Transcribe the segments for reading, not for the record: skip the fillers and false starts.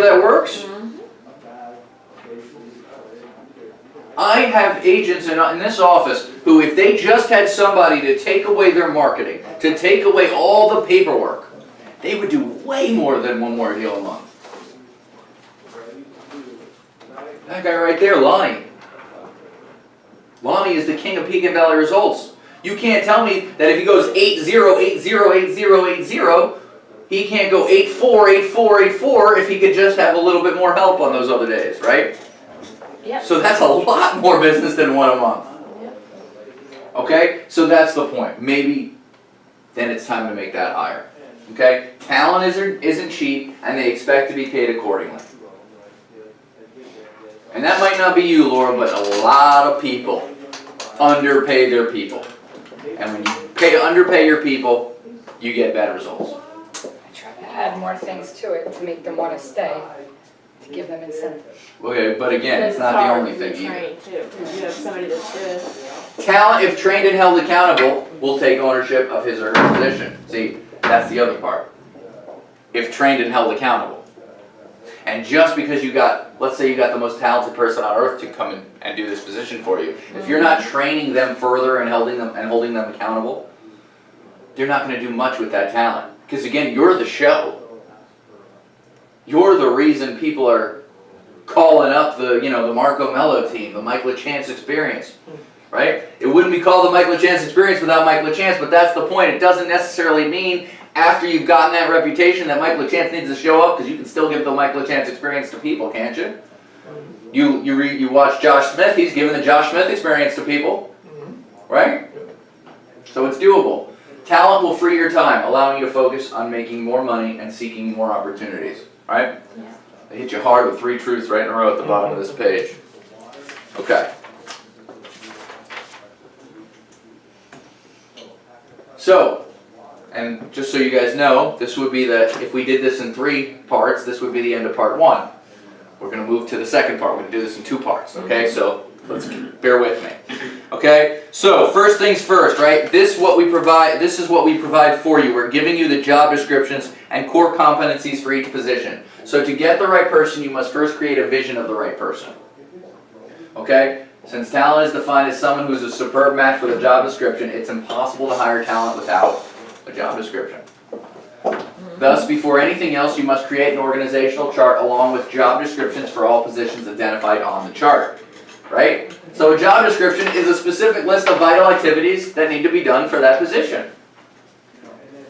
that works? I have agents in this office who, if they just had somebody to take away their marketing, to take away all the paperwork, they would do way more than one more deal a month. That guy right there, Lonnie. Lonnie is the king of Pekin Valley results. You can't tell me that if he goes 8-0, 8-0, 8-0, 8-0, he can't go 8-4, 8-4, 8-4 if he could just have a little bit more help on those other days, right? Yep. So that's a lot more business than one a month. Yep. Okay? So that's the point. Maybe then it's time to make that higher. Okay? Talent isn't cheap, and they expect to be paid accordingly. And that might not be you, Laura, but a lot of people underpay their people. And when you underpay your people, you get bad results. I try to add more things to it to make them want to stay, to give them incentive. Okay, but again, it's not the only thing either. Because you have somebody that's good. Talent, if trained and held accountable, will take ownership of his or her position. See, that's the other part. If trained and held accountable. And just because you got, let's say you got the most talented person on earth to come in and do this position for you, if you're not training them further and holding them accountable, they're not going to do much with that talent. Because again, you're the show. You're the reason people are calling up the Marco Mello team, the Mike LaChance experience, right? It wouldn't be called the Mike LaChance experience without Mike LaChance, but that's the point. It doesn't necessarily mean after you've gotten that reputation that Mike LaChance needs to show up, because you can still give the Mike LaChance experience to people, can't you? You watch Josh Smith, he's giving the Josh Smith experience to people, right? So it's doable. Talent will free your time, allowing you to focus on making more money and seeking more opportunities, right? Yeah. They hit you hard with 3 truths right in a row at the bottom of this page. Okay. So, and just so you guys know, this would be if we did this in 3 parts, this would be the end of part 1. We're going to move to the second part. We're going to do this in 2 parts, okay? So, let's bear with me. Okay? So, first things first, right? This is what we provide for you. We're giving you the job descriptions and core competencies for each position. So, to get the right person, you must first create a vision of the right person. Okay? Since talent is defined as someone who's a superb match for the job description, it's impossible to hire talent without a job description. Thus, before anything else, you must create an organizational chart along with job descriptions for all positions identified on the chart. Right? So a job description is a specific list of vital activities that need to be done for that position.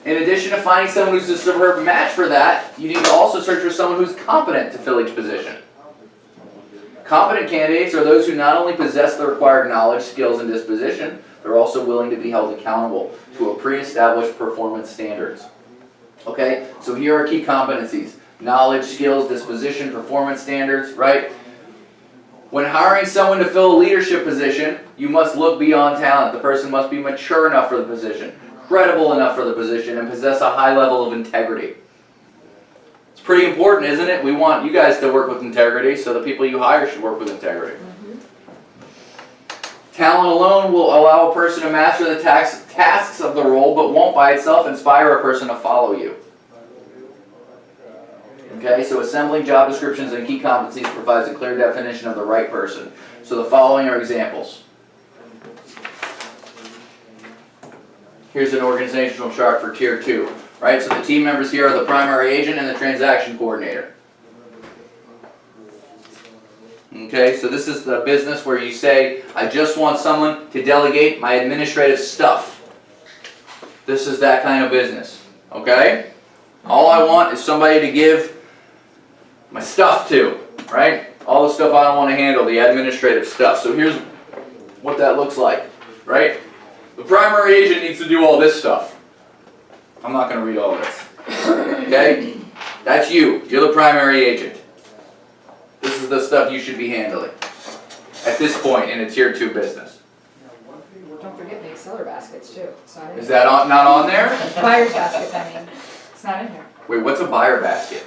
In addition to finding someone who's a superb match for that, you need to also search for someone who's competent to fill each position. Competent candidates are those who not only possess the required knowledge, skills, and disposition, they're also willing to be held accountable to a pre-established performance standards. Okay, so here are key competencies. Knowledge, skills, disposition, performance standards, right? When hiring someone to fill a leadership position, you must look beyond talent. The person must be mature enough for the position, credible enough for the position, and possess a high level of integrity. It's pretty important, isn't it? We want you guys to work with integrity, so the people you hire should work with integrity. Talent alone will allow a person to master the tasks of the role, but won't by itself inspire a person to follow you. Okay, so assembling job descriptions and key competencies provides a clear definition of the right person. So the following are examples. Here's an organizational chart for Tier 2. Right, so the team members here are the primary agent and the transaction coordinator. Okay, so this is the business where you say, I just want someone to delegate my administrative stuff. This is that kind of business. Okay? All I want is somebody to give my stuff to, right? All the stuff I don't want to handle, the administrative stuff. So here's what that looks like, right? The primary agent needs to do all this stuff. I'm not going to read all this. Okay? That's you. You're the primary agent. This is the stuff you should be handling at this point in a Tier 2 business. Don't forget the Acceler baskets too. It's not in Is that not on there? Buyer's baskets, I mean. It's not in here. Wait, what's a buyer basket?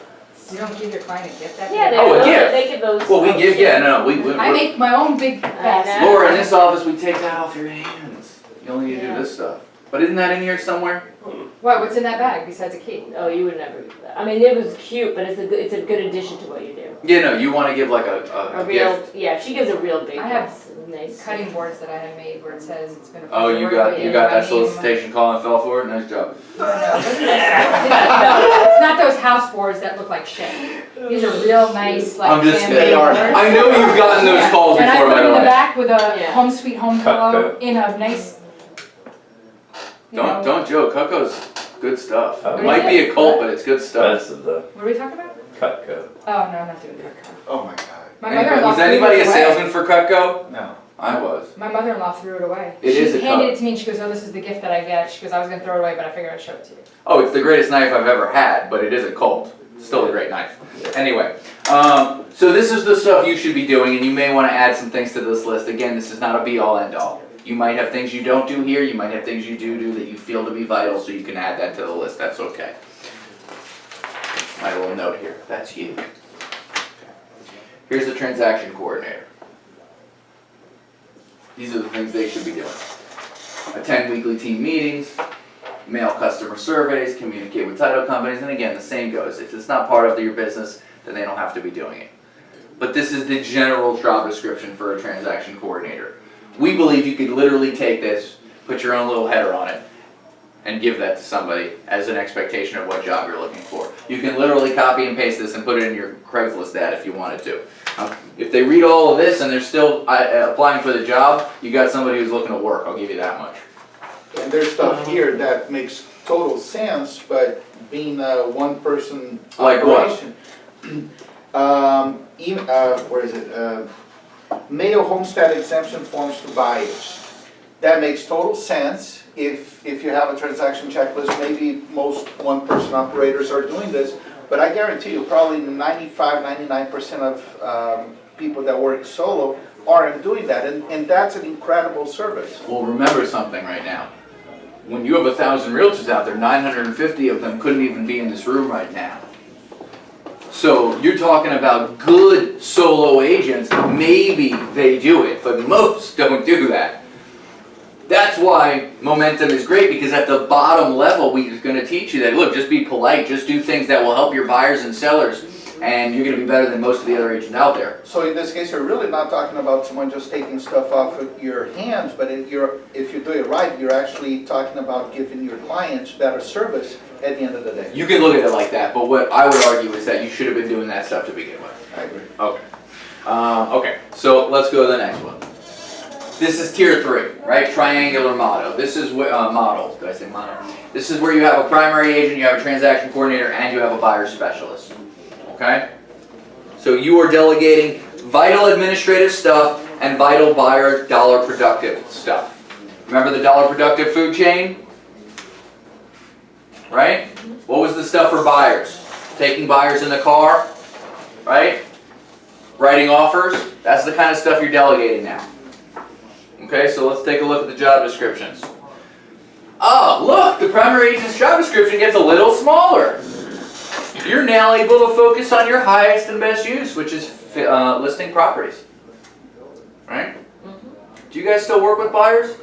You don't give your client a gift that Yeah, day? Oh, a gift. they give those. Well, we give, yeah, no, I make my own big basket. Laura, in this office, we take that off your hands. You only need to do this stuff. But isn't that in here somewhere? What, what's in that bag besides a key? Oh, you would never do that. I mean, it was cute, but it's a good addition to what you do. Yeah, no, you wanna give like A a real, gift. yeah, she gives a real big, I have nice. Cutting boards that I had made where it says it's been a. Oh, you pleasure got working you with got my that name, solicitation call and fell for it? Nice job. No, it's not those house boards that look like shit. These are real nice, like. I'm just handmade kidding. boards. I know you've gotten those Yeah. calls And I before, put by it the in the way. back with a Yeah. home sweet home pillow in a nice. Don't joke, Coco's good stuff. Oh, It might be a cult, what? but it's good stuff. Expensive though. What are we talking about? Cutco. Oh, no, I'm not doing that. Oh my God. My mother-in-law Was threw anybody it a away. salesman for Cutco? No. I was. My mother-in-law threw it away. It is a She handed cup. it to me and she goes, oh, this is the gift that I get. She goes, I was gonna throw it away, but I figured I'd show it to you. Oh, it's the greatest knife I've ever had, but it is a Colt. Still a great knife. Anyway, so this is the stuff you should be doing, and you may want to add some things to this list. Again, this is not a be-all, end-all. You might have things you don't do here, you might have things you do that you feel to be vital, so you can add that to the list. That's okay. My little note here. That's you. Here's the transaction coordinator. These are the things they should be doing. Attend weekly team meetings, mail customer surveys, communicate with title companies, and again, the same goes. If it's not part of your business, then they don't have to be doing it. But this is the general job description for a transaction coordinator. We believe you could literally take this, put your own little header on it, and give that to somebody as an expectation of what job you're looking for. You can literally copy and paste this and put it in your Craigslist ad if you wanted to. If they read all of this and they're still applying for the job, you got somebody who's looking to work, I'll give you that much. And there's stuff here that makes total sense, but being a one-person Like what? operation. Where is it? Mail homestead exemption forms to buyers. That makes total sense if you have a transaction checklist. Maybe most one-person operators are doing this, but I guarantee you probably 99% of people that work solo aren't doing that, and that's an incredible service. Well, remember something right now. When you have 1,000 realtors out there, 950 of them couldn't even be in this room right now. So you're talking about good solo agents, maybe they do it, but most don't do that. That's why momentum is great, because at the bottom level, we're going to teach you that, look, just be polite, just do things that will help your buyers and sellers, and you're going to be better than most of the other agents out there. So in this case, you're really not talking about someone just taking stuff off of your hands, but if you do it right, you're actually talking about giving your clients better service at the end of the day. You can look at it like that, but what I would argue is that you should have been doing that stuff to begin with. I agree. Okay. Okay, so let's go to the next one. This is tier 3, right? Triangular model. This is model. Did I say model? This is where you have a primary agent, you have a transaction coordinator, and you have a buyer specialist. Okay? So you are delegating vital administrative stuff and vital buyer dollar productive stuff. Remember the dollar productive food chain? Right? What was the stuff for buyers? Taking buyers in the car, right? Writing offers. That's the kind of stuff you're delegating now. Okay, so let's take a look at the job descriptions. Oh, look, the primary agent's job description gets a little smaller. You're now able to focus on your highest and best use, which is listing properties. Right? Do you guys still work with buyers?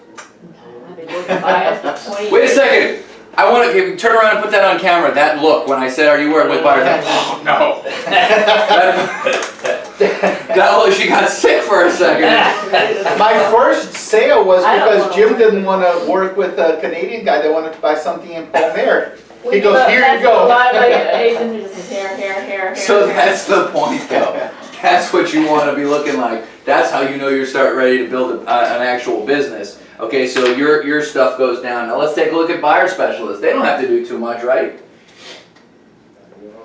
I've been working buyers for 20 Wait a years. second. I want to turn around and put that on camera. That look when I said, "Are you working with buyers?" Oh no. That look, she got sick for a second. My first sale was I don't because know. Jim didn't want to work with a Canadian guy that wanted to buy something in Palmyra. We He do goes, a- "Here that's you go." A lot of agents are just hair. So that's the point, though. That's what you want to be looking like. That's how you know you're starting ready to build an actual business. Okay, so your stuff goes down. Now let's take a look at buyer specialists. They don't have to do too much, right?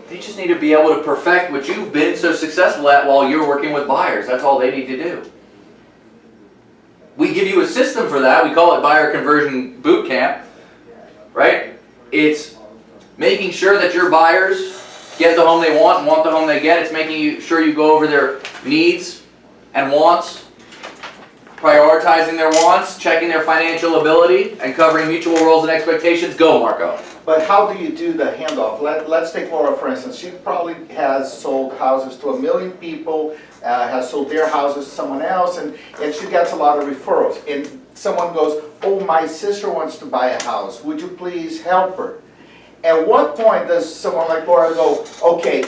They just need to be able to perfect what you've been so successful at while you're working with buyers. That's all they need to do. We give you a system for that. We call it Buyer Conversion Boot Camp, right? It's making sure that your buyers get the home they want and want the home they get. It's making sure you go over their needs and wants, prioritizing their wants, checking their financial ability, and covering mutual roles and expectations. Go, Marco. But how do you do the handoff? Let's take Laura, for instance. She probably has sold houses to 1 million people, has sold their houses to someone else, and she gets a lot of referrals. And someone goes, oh, my sister wants to buy a house. Would you please help her? At what point does someone like Laura go, okay,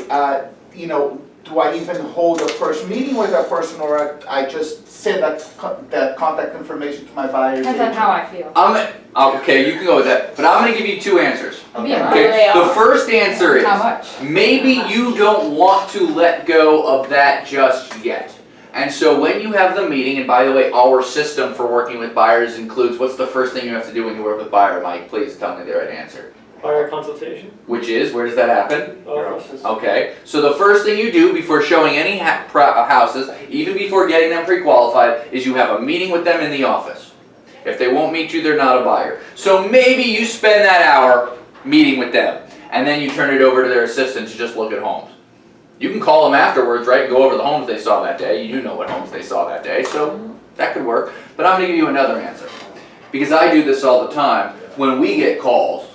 you know, do I even hold a first meeting with that person, or I just send that contact information to my buyer's Depends on agent? how I feel. Okay, you can go with that, but I'm gonna give you two answers. I'm being Okay, honest. the first answer is, How much? maybe you don't want to let go of that just yet. And so when you have the meeting, and by the way, our system for working with buyers includes, what's the first thing you have to do when you work with buyer, Mike? Please tell me the right answer. Buyer consultation, Which is, where does that happen? office. Okay, so the first thing you do before showing any houses, even before getting them pre-qualified, is you have a meeting with them in the office. If they won't meet you, they're not a buyer. So maybe you spend that hour meeting with them, and then you turn it over to their assistant to just look at homes. You can call them afterwards, right, and go over the homes they saw that day. You do know what homes they saw that day, so that could work. But I'm gonna give you another answer. Because I do this all the time when we get calls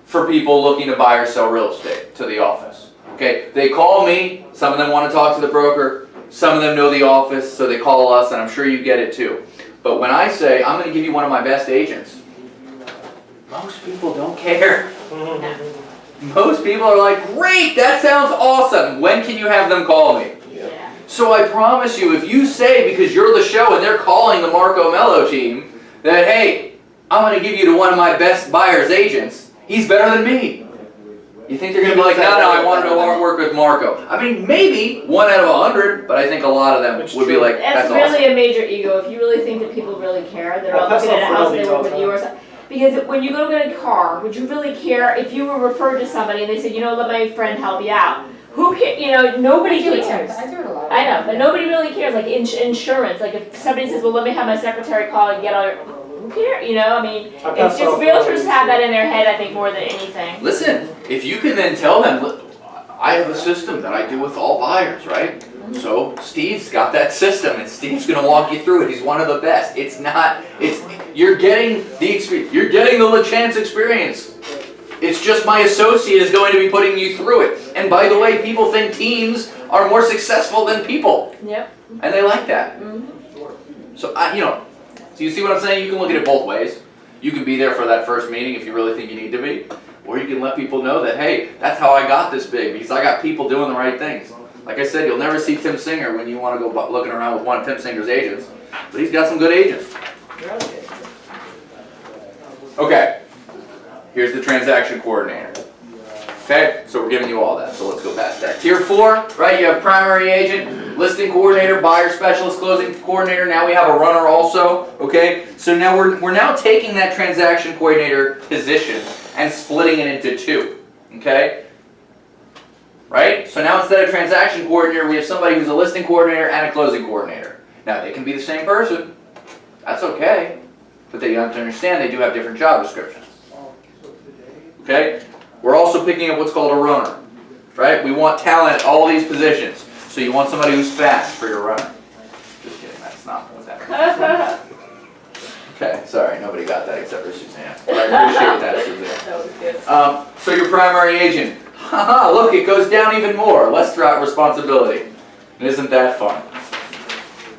for people looking to buy or sell real estate to the office. Okay, they call me, some of them want to talk to the broker, some of them know the office, so they call us, and I'm sure you get it too. But when I say, I'm going to give you one of my best agents, most people don't care. Most people are like, great, that sounds awesome. When can you have them call me? Yeah. So I promise you, if you say, because you're the show and they're calling the Marco Mello team, that, hey, I'm going to give you to one of my best buyer's agents, he's better than me. You think they're going to be like, no, I want to work with Marco. I mean, maybe 1 out of 100, but I think a lot of them That's would be true. like, That's that's really awesome. a major ego. If you really think that people really care, they're all That's looking at a not house for and they them work with you or something. Because when you go to get a car, would you really care if you were referred to somebody and they said, you know, let my friend help you out? Who cares? You know, nobody I do it cares. too. I do it a lot. I know, but nobody really cares. Like insurance, like if somebody says, well, let me have my secretary call and get all your, who cares? You know, I mean, I it's pass just off realtors all have that in their head, I think, more than anything. Listen, if you can then tell them, look, I have a system that I do with all buyers, right? So Steve's got that system, and Steve's going to walk you through it. He's one of the best. It's not. You're getting the experience. You're getting the LaChance experience. It's just my associate is going to be putting you through it. And by the way, people think teams are more successful than people, Yep. and they like that. Mm-hmm. So so you see what I'm saying? You can look at it both ways. You can be there for that first meeting if you really think you need to be, or you can let people know that, hey, that's how I got this big, because I got people doing the right things. Like I said, you'll never see Tim Singer when you want to go looking around with one of Tim Singer's agents, but he's got some good agents. Really good. Okay, here's the transaction coordinator. Okay, so we're giving you all that, so let's go past that. Tier 4, right, you have primary agent, listing coordinator, buyer specialist, closing coordinator. Now we have a runner also, okay? So now we're now taking that transaction coordinator position and splitting it into 2, okay? Right? So now instead of transaction coordinator, we have somebody who's a listing coordinator and a closing coordinator. Now they can be the same person, that's okay, but they have to understand they do have different job descriptions. Okay? We're also picking up what's called a runner, right? We want talent at all these positions. So you want somebody who's fast for your runner. Just kidding, that's not what that means. Okay, sorry, nobody got that except for Suzanne. But I appreciate that, Suzanne. That was good. So your primary agent, haha, look, it goes down even more. Less throughout responsibility. Isn't that fun?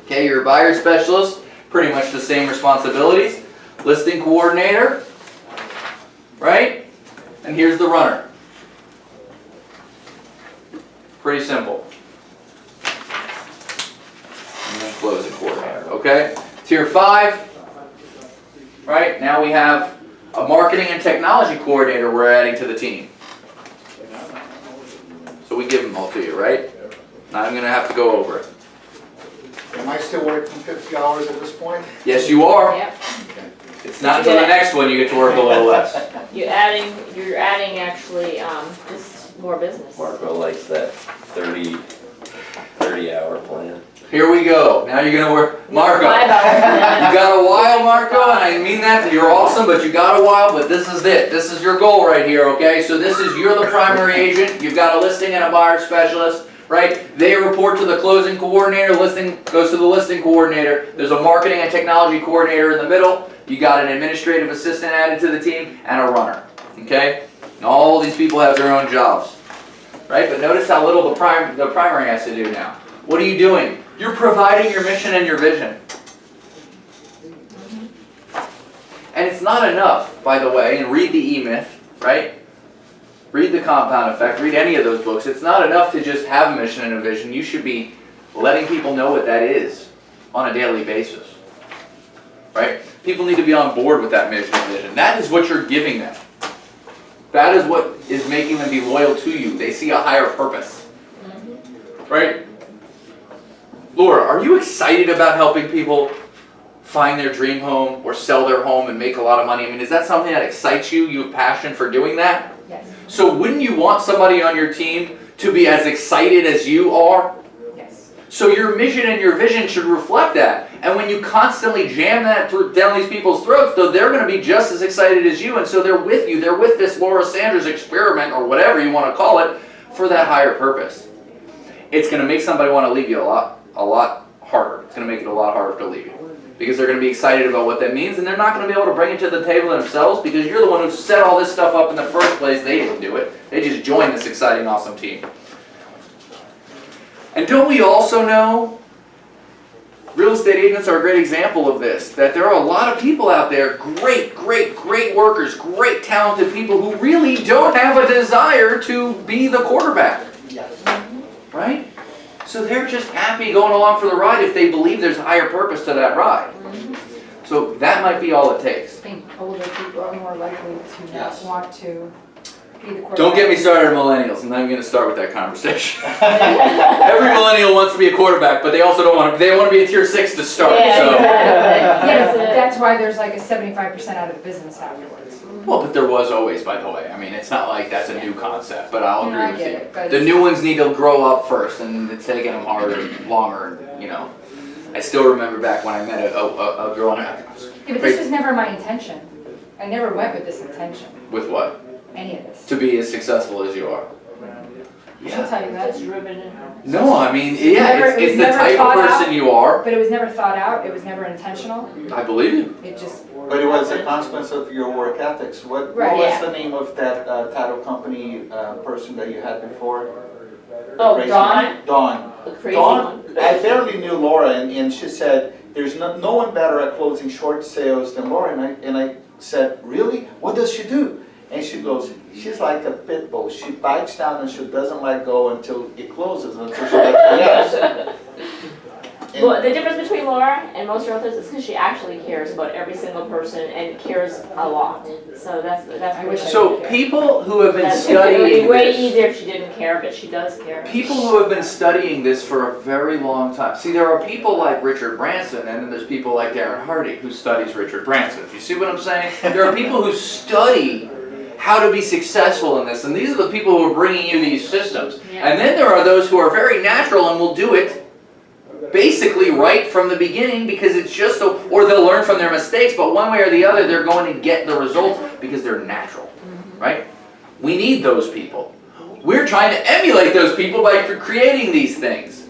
Okay, your buyer specialist, pretty much the same responsibilities. Listing coordinator, right? And here's the runner. Pretty simple. And then closing coordinator, okay? Tier 5, right? Now we have a marketing and technology coordinator we're adding to the team. So we give them all to you, right? Now I'm going to have to go over it. Am I still working 50 hours at this point? Yes, you are. Yep. It's not until the next one you get to work a little less. You're adding actually, just more business. Marco likes that 30-hour plan. Here we go. Now you're going to work. Marco, you 5 hours. got a while, Marco, and I mean that. You're awesome, but you got a while, but this is it. This is your goal right here, okay? So you're the primary agent. You've got a listing and a buyer specialist, right? They report to the closing coordinator. Listing goes to the listing coordinator. There's a marketing and technology coordinator in the middle. You got an administrative assistant added to the team and a runner, okay? And all these people have their own jobs, right? But notice how little the primary has to do now. What are you doing? You're providing your mission and your vision. And it's not enough, by the way, and read the E-Myth, right? Read the Compound Effect, read any of those books. It's not enough to just have a mission and a vision. You should be letting people know what that is on a daily basis, right? People need to be on board with that mission and vision. That is what you're giving them. That is what is making them be loyal to you. They see a higher purpose, right? Laura, are you excited about helping people find their dream home or sell their home and make a lot of money? I mean, is that something that excites you? You have passion for doing that? Yes. So wouldn't you want somebody on your team to be as excited as you are? Yes. So your mission and your vision should reflect that. And when you constantly jam that down these people's throats, though, they're going to be just as excited as you. And so they're with you. They're with this Laura Sanders experiment, or whatever you want to call it, for that higher purpose. It's going to make somebody want to leave you a lot harder. It's going to make it a lot harder to leave you. Because they're going to be excited about what that means, and they're not going to be able to bring it to the table themselves because you're the one who set all this stuff up in the first place. They didn't do it. They just joined this exciting, awesome team. And don't we also know, real estate agents are a great example of this, that there are a lot of people out there, great workers, great talented people who really don't have a desire to be the quarterback. Right? So they're just happy going along for the ride if they believe there's a higher purpose to that ride. So that might be all it takes. I think older people are more likely to not want to be the quarterback. Don't get me started on millennials. I'm not even going to start with that conversation. Every millennial wants to be a quarterback, but they also don't want to. They want to be a tier 6 to start. Yeah, So. exactly. Yes, that's why there's like a 75% out of the business afterwards. Well, but there was always, by the way. I mean, it's not like that's a new concept, but I'll No, I agree with get you. it, but The it's- new ones need to grow up first, and it's taking them harder, longer, you know. I still remember back when I met a girl in her house. Yeah, but this was never my intention. I never went with this intention, With what? any of this. To be as successful as you are. She'll tell you that. That's driven in her. No, I mean, yeah, Never- it it's was the never type of thought person out. you are. But it was never thought out, it was never intentional. I believe you. It just, But it was a consequence of your work ethics. What Right, was yeah. the name of that title company person that you had before? Oh, Crazy Dawn? one? Dawn. The crazy Dawn, one. I barely knew Laura, and she said, there's no one better at closing short sales than Laura. And I said, really? What does she do? And she goes, she's like a pit bull. She bites down and she doesn't let go until it closes, until she gets the yes. And- Well, the difference between Laura and most realtors is because she actually cares about every single person and cares a lot. So that's I wish I So did care. people who have been It would be studying way this, easier if she didn't care, but she does care. people who have been studying this for a very long time. See, there are people like Richard Branson, and then there's people like Darren Hardy who studies Richard Branson. You see what I'm saying? There are people who study how to be successful in this, and these are the people who are bringing you these systems. Yeah. And then there are those who are very natural and will do it basically right from the beginning because it's just or they'll learn from their mistakes, but one way or the other they're going to get the results because they're natural, right? We need those people. We're trying to emulate those people by creating these things,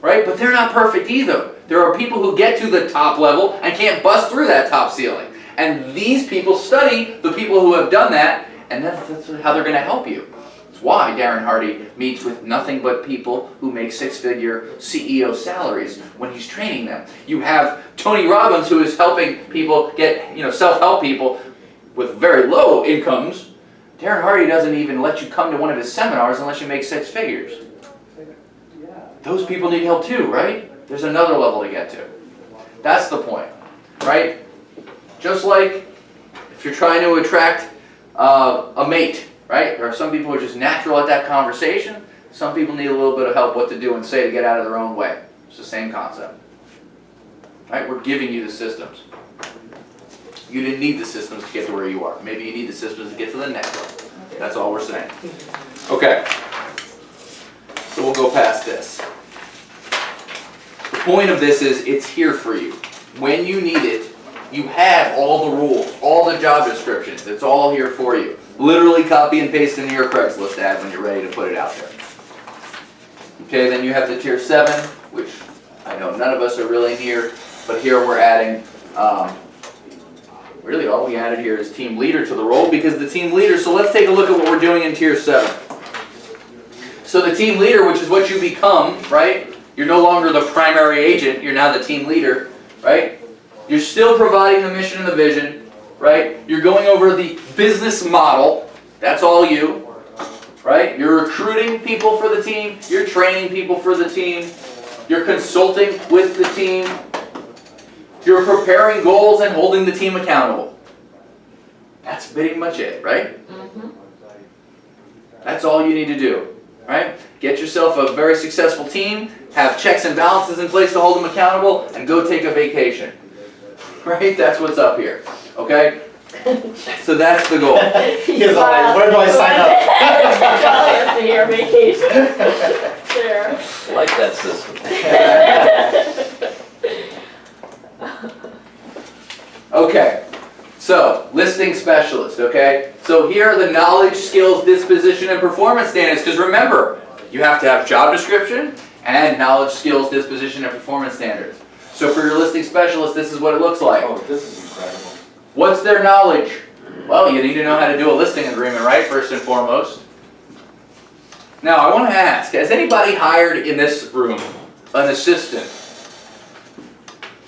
right? But they're not perfect either. There are people who get to the top level and can't bust through that top ceiling. And these people study the people who have done that, and that's how they're going to help you. That's why Darren Hardy meets with nothing but people who make six-figure CEO salaries when he's training them. You have Tony Robbins, who is helping people get, self-help people with very low incomes. Darren Hardy doesn't even let you come to one of his seminars unless you make six figures. Those people need help too, right? There's another level to get to. That's the point, right? Just like if you're trying to attract a mate, right? There are some people who are just natural at that conversation. Some people need a little bit of help what to do and say to get out of their own way. It's the same concept. Right? We're giving you the systems. You didn't need the systems to get to where you are. Maybe you need the systems to get to the next level. That's all we're saying. Okay. So we'll go past this. The point of this is it's here for you. When you need it, you have all the rules, all the job descriptions. It's all here for you. Literally copy and paste into your Craigslist ad when you're ready to put it out there. Okay, then you have the tier 7, which I know none of us are really near, but here we're adding really all we added here is team leader to the role because the team leader, so let's take a look at what we're doing in tier 7. So the team leader, which is what you become, right? You're no longer the primary agent, you're now the team leader, right? You're still providing the mission and the vision, right? You're going over the business model, that's all you, right? You're recruiting people for the team, you're training people for the team, you're consulting with the team, you're preparing goals and holding the team accountable. That's pretty much it, right? That's all you need to do, right? Get yourself a very successful team, have checks and balances in place to hold them accountable, and go take a vacation. Right? That's what's up here, okay? So that's the goal. He's like, where do I sign up? That's your vacation. Sure. I like that system. Okay, so listing specialist, okay? So here are the knowledge, skills, disposition, and performance standards, because remember, you have to have job description and knowledge, skills, disposition, and performance standards. So for your listing specialist, this is what it looks like. Oh, this is incredible. What's their knowledge? Well, you need to know how to do a listing agreement, right, first and foremost. Now, I want to ask, has anybody hired in this room an assistant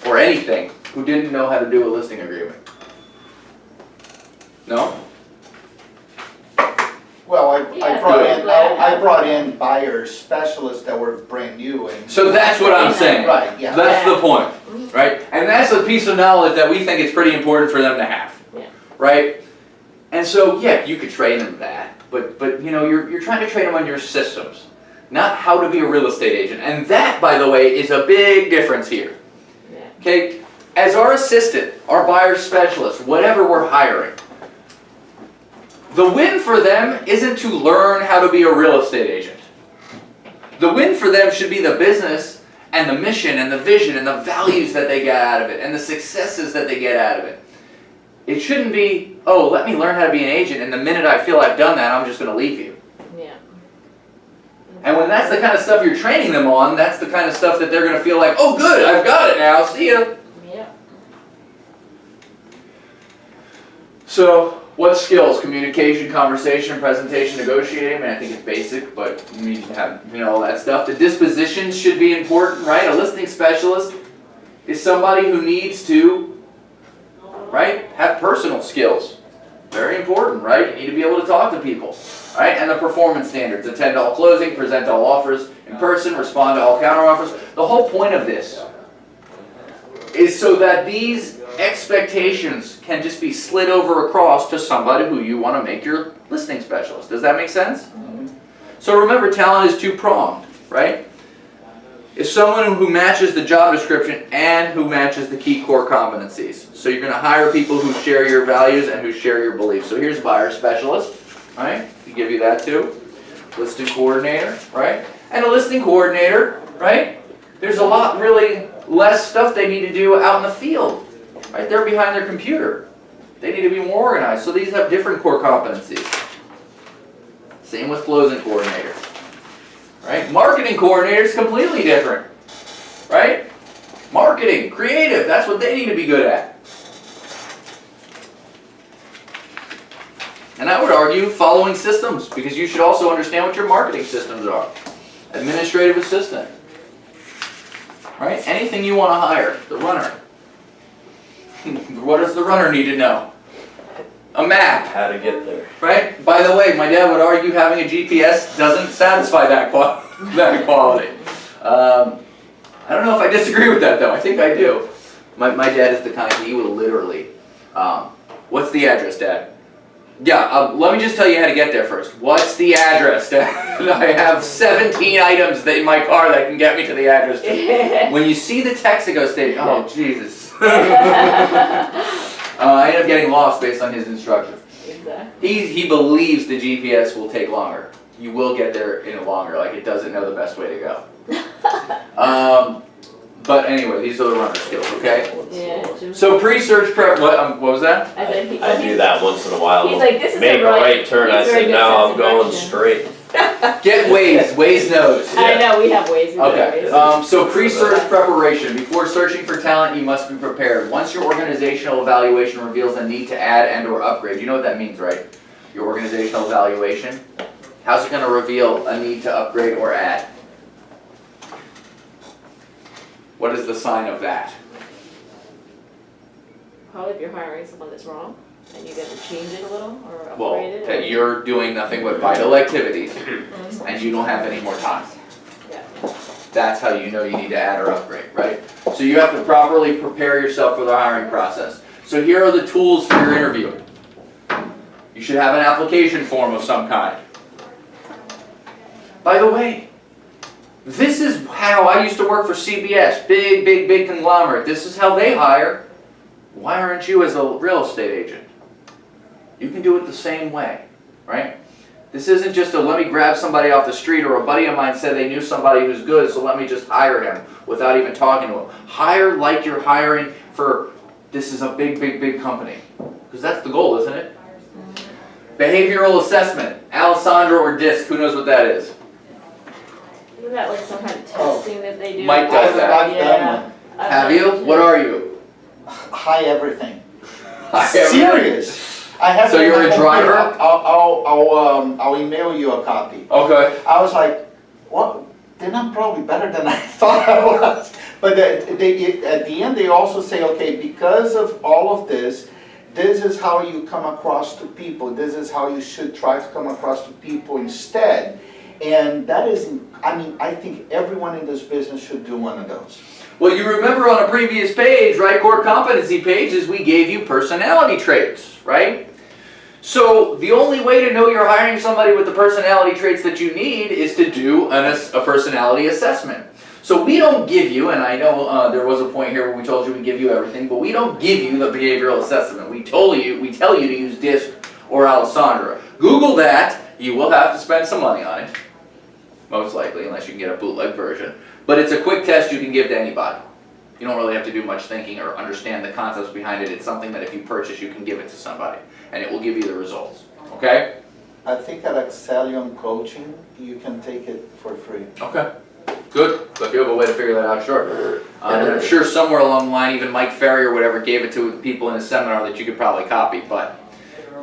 or anything who didn't know how to do a listing agreement? No? Well, Yeah, I brought in buyers specialists that were brand new and. So that's what I'm saying. Right, yeah. That's the point, right? And that's a piece of knowledge that we think is pretty important for them to have, Yeah. right? And so, yeah, you could train them that, but you know, you're trying to train them on your systems, not how to be a real estate agent. And that, by the way, is a big difference here. Yeah. Okay, as our assistant, our buyer specialist, whatever we're hiring, the win for them isn't to learn how to be a real estate agent. The win for them should be the business and the mission and the vision and the values that they get out of it and the successes that they get out of it. It shouldn't be, oh, let me learn how to be an agent, and the minute I feel I've done that, I'm just going to leave you. Yeah. And when that's the kind of stuff you're training them on, that's the kind of stuff that they're going to feel like, oh good, I've got it now, see ya. Yeah. So, what skills? Communication, conversation, presentation, negotiating. I mean, I think it's basic, but you need to have, you know, all that stuff. The dispositions should be important, right? A listing specialist is somebody who needs to, right, have personal skills. Very important, right? You need to be able to talk to people, right? And the performance standards. Attend all closing, present all offers in person, respond to all counteroffers. The whole point of this is so that these expectations can just be slid over across to somebody who you want to make your listing specialist. Does that make sense? So remember, talent is two-pronged, right? It's someone who matches the job description and who matches the key core competencies. So you're going to hire people who share your values and who share your beliefs. So here's buyer specialist, right? We give you that too. Listing coordinator, right? And a listing coordinator, right? There's a lot really less stuff they need to do out in the field. Right, they're behind their computer. They need to be more organized. So these have different core competencies. Same with closing coordinator. Right? Marketing coordinator is completely different. Right? Marketing, creative, that's what they need to be good at. And I would argue following systems, because you should also understand what your marketing systems are. Administrative assistant. Right? Anything you want to hire, the runner. What does the runner need to know? A map, How to get there. right? By the way, my dad would argue having a GPS doesn't satisfy that quality. I don't know if I disagree with that though. I think I do. My dad is the kind he will literally. What's the address, Dad? Yeah, let me just tell you how to get there first. What's the address, Dad? I have 17 items in my car that can get me to the address. When you see the text that goes, oh Jesus. I end up getting lost based on his instructions. Exactly. He believes the GPS will take longer. You will get there in longer, like it doesn't know the best way to go. But anyway, these are the runner skills, okay? Yeah. So pre-search prep, what was that? I said I do that once in a while. He's like, this is Make a a right turn. I he's very said, good no, sense I'm of going direction. straight. Get Waze, Waze knows. I know, we have ways. Okay, so pre-search preparation. Before searching for talent, you must be prepared. Once your organizational evaluation reveals a need to add and or upgrade, you know what that means, right? Your organizational evaluation. How's it gonna reveal a need to upgrade or add? What is the sign of that? Probably if you're hiring someone that's wrong, and you get to change it a little, or Well, upgrade it. that you're doing nothing but vital activities, and you don't have any more time. Yeah. That's how you know you need to add or upgrade, right? So you have to properly prepare yourself for the hiring process. So here are the tools for your interview. You should have an application form of some kind. By the way, this is how I used to work for CBS, big conglomerate. This is how they hire. Why aren't you as a real estate agent? You can do it the same way, right? This isn't just a let me grab somebody off the street, or a buddy of mine said they knew somebody who's good, so let me just hire him without even talking to him. Hire like you're hiring for, this is a big company. Because that's the goal, isn't it? Behavioral assessment, Alessandra or DISC, who knows what that is? Isn't that like some kind of testing that they do? Mike does that. I've done Yeah. one. Have you? What are you? High everything. Hi, everyone. Serious. I have. So it on you're my a computer. driver? I'll email you a copy. Okay. I was like, what? Then I'm probably better than I thought I was. But at the end, they also say, okay, because of all of this, this is how you come across to people. This is how you should try to come across to people instead. And that is, I mean, I think everyone in this business should do one of those. Well, you remember on a previous page, right, core competency pages, we gave you personality traits, right? So the only way to know you're hiring somebody with the personality traits that you need is to do a personality assessment. So we don't give you, and I know there was a point here where we told you we give you everything, but we don't give you the behavioral assessment. We tell you to use DISC or Alessandra. Google that. You will have to spend some money on it, most likely, unless you can get a bootleg version. But it's a quick test you can give to anybody. You don't really have to do much thinking or understand the concepts behind it. It's something that if you purchase, you can give it to somebody, and it will give you the results, okay? I think at Excellium Coaching, you can take it for free. Okay, good. So if you have a way to figure that out, sure. And I'm sure somewhere along the line, even Mike Ferry or whatever gave it to people in a seminar that you could probably copy, but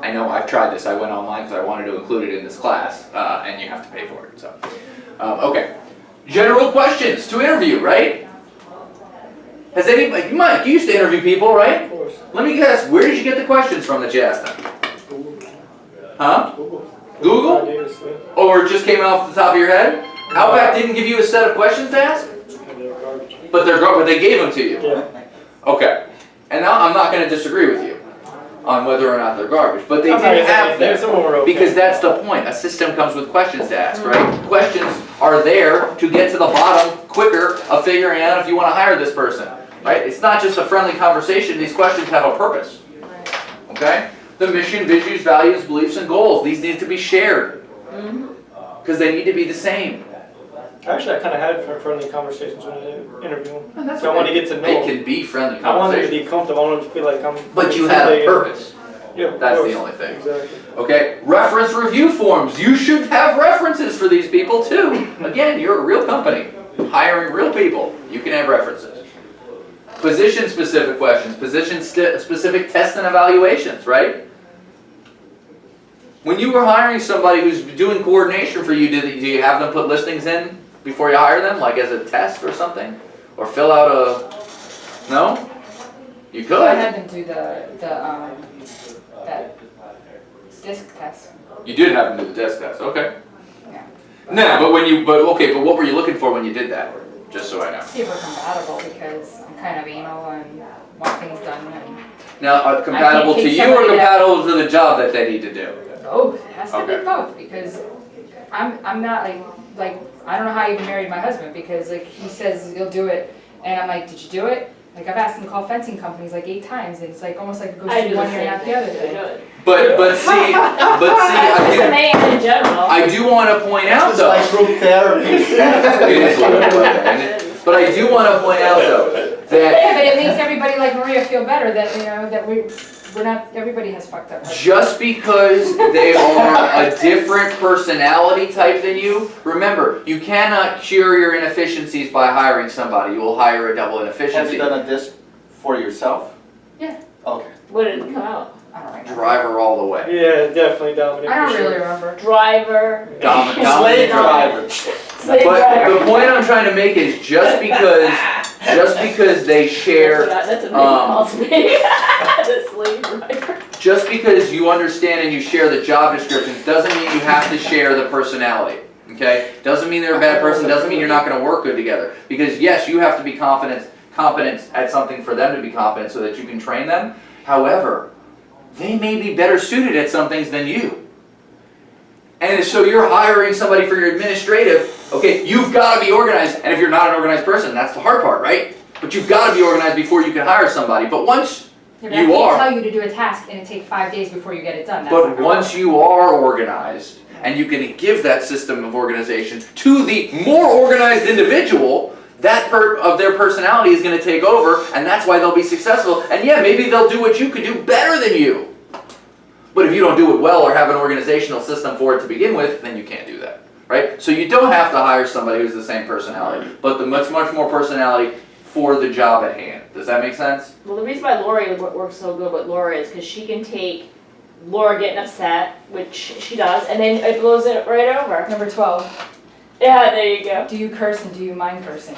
I know I've tried this. I went online because I wanted to include it in this class, and you have to pay for it, so. Okay. General questions to interview, right? Has anybody, Mike, you used to interview people, right? Of course. Let me guess, where did you get the questions from that you asked them? Huh? Google? Ideas, yeah. Or it just came off the top of your head? Outback didn't give you a set of questions to ask? And they're garbage. But they gave them to you? Yeah. Okay. And now I'm not going to disagree with you on whether or not they're garbage, but they I'm not did gonna have say- them. some of them are okay. Because that's the point. A system comes with questions to ask, right? Questions are there to get to the bottom quicker of figuring out if you want to hire this person, right? It's not just a friendly conversation. These questions have a purpose, okay? The mission, visions, values, beliefs, and goals. These need to be shared because they need to be the same. Actually, I kind of had friendly conversations when I interview them. And that's So I want to get to know They them. can be friendly I want them to conversations, be comfortable. I want them to feel like I'm. but you had a purpose. Yeah, of That's course. the only thing. Exactly. Okay, reference review forms. You should have references for these people too. Again, you're a real company, hiring real people. You can have references. Position specific questions, position specific tests and evaluations, right? When you were hiring somebody who's doing coordination for you, do you have them put listings in before you hire them, like as a test or something? Or fill out a, no? You could. I had them do that disc test. You did have them do the desk test, okay. Yeah. No, but but what were you looking for when you did that? Just so I know. See if we're compatible because I'm kind of anal and want things done and Now, compatible to take you or somebody that- compatible to the job that they need to do? both. It has to Okay. be both because I'm not like I don't know how I even married my husband because like he says you'll do it and I'm like, did you do it? Like I've asked him to call fencing companies like 8 times and it's like almost like it goes I through do the one year and same out the thing. other I day. do it. But see, Just a man in general. I do want to point out It's though. like group therapy. It is a little bit like that, isn't it? But I do want to point out though that Yeah, but it makes everybody like Maria feel better that you know that we're we're not, everybody has fucked up. Just because they are a different personality type than you, remember, you cannot cure your inefficiencies by hiring somebody. You will hire a double Have inefficiency. you done a disc for yourself? Yeah. Okay. What did it come out? I don't remember. Driver all the way. Yeah, definitely Dominic. I don't for sure. really remember. Driver. Slave driver. Slave But driver. the point I'm trying to make is just because they share, That's what calls me. The slave driver. just because you understand and you share the job descriptions doesn't mean you have to share the personality. Okay? Doesn't mean they're a bad person, doesn't mean you're not gonna work good together. Because yes, you have to be competent at something for them to be competent so that you can train them. However, they may be better suited at some things than you. And so you're hiring somebody for your administrative, okay, you've gotta be organized, and if you're not an organized person, that's the hard part, right? But you've gotta be organized before you can hire somebody, but once Yeah, but you I are. can't tell you to do a task and it take 5 days before you get it done. That's not But gonna once work. you are organized, and you can give that system of organization to the more organized individual, that part of their personality is gonna take over, and that's why they'll be successful, and yeah, maybe they'll do what you could do better than you. But if you don't do it well or have an organizational system for it to begin with, then you can't do that, right? So you don't have to hire somebody who's the same personality, but the much more personality for the job at hand. Does that make sense? Well, the reason why Lori works so good with Laura is because she can take Laura getting upset, which she does, and then it blows it right over. Number 12, Yeah, there you go. do you curse and do you mind cursing?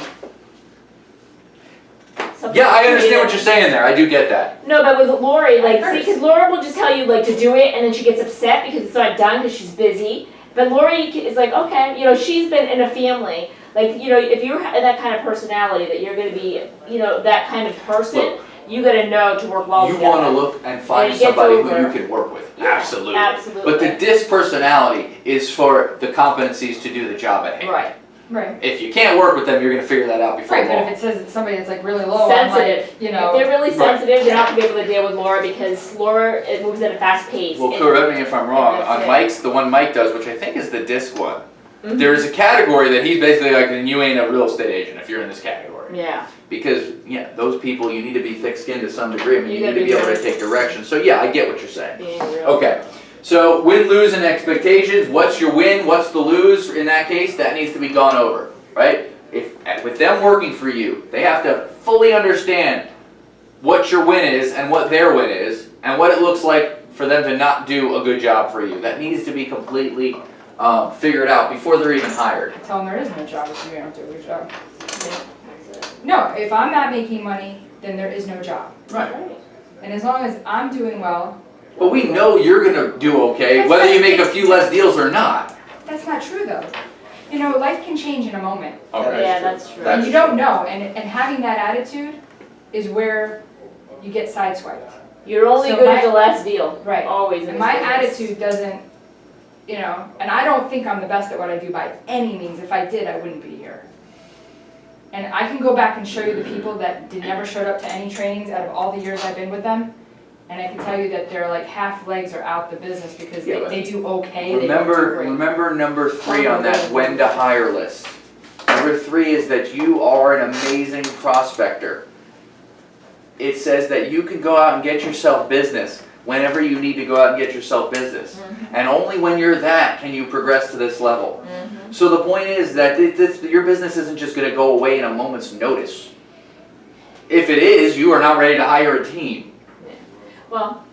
Something Yeah, I understand creative. what you're saying there, I do get that. No, but with Lori, like, I see, curse. because Laura will just tell you, like, to do it, and then she gets upset because it's not done because she's busy. But Lori is like, okay, you know, she's been in a family. Like, you know, if you're that kind of personality, that you're going to be, you know, that kind of person, Look, you got to know to work well You together. wanna look and find And it gets somebody who over. you can work with, Yeah, absolutely. Absolutely. But the disc personality is for the competencies to do the job at hand. Right. Right. If you can't work with them, you're gonna figure that out before Right, but long. if it says it's somebody that's like really low, I'm Sensitive. like, you If know. they're really Right. sensitive, they're not going to be able to deal with Laura because Laura, it moves at a fast pace. Well, And- correct me if I'm wrong, that's on it. Mike's, the one Mike does, which I think is the disc one, Mhm. there's a category that he's basically like, then you ain't a real estate agent if you're in this category. Yeah. Because, yeah, those people, you need to be thick-skinned to some degree, I mean, You you need gotta to be be able to very take direction. So yeah, I get what you're saying. Being real. Okay, so win, lose, and expectations. What's your win? What's the lose? In that case, that needs to be gone over, right? If with them working for you, they have to fully understand what your win is and what their win is, and what it looks like for them to not do a good job for you. That needs to be completely figured out before they're even hired. Tell them there is no job if you don't do a good job. Yeah, that's it. No, if I'm not making money, then there is no job. Right. Right. And as long as I'm doing well, But we know you're gonna do okay, That's whether you right. make a few less deals or not. that's not true though. You know, life can change in a moment. Okay. Yeah, that's true. That's And you don't know, and having that attitude is where you get sideswiped. You're only So good my- at the last deal. Right. Always. in And this my business. attitude doesn't, you know, and I don't think I'm the best at what I do by any means. If I did, I wouldn't be here. And I can go back and show you the people that never showed up to any trainings out of all the years I've been with them. And I can tell you that they're like half legs are out the business because Yeah, but they do okay, they don't do Remember, great. remember number 3 on that when to hire list. Number 3 is that you are an amazing prospector. It says that you can go out and get yourself business whenever you need to go out and get yourself business. And only when you're that can you progress to this level. So the point is that your business isn't just going to go away in a moment's notice. If it is, you are not ready to hire a team. Well,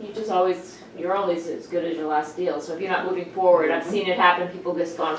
you're always as good as your last deal. So if you're not moving forward, I've seen it happen. People just gone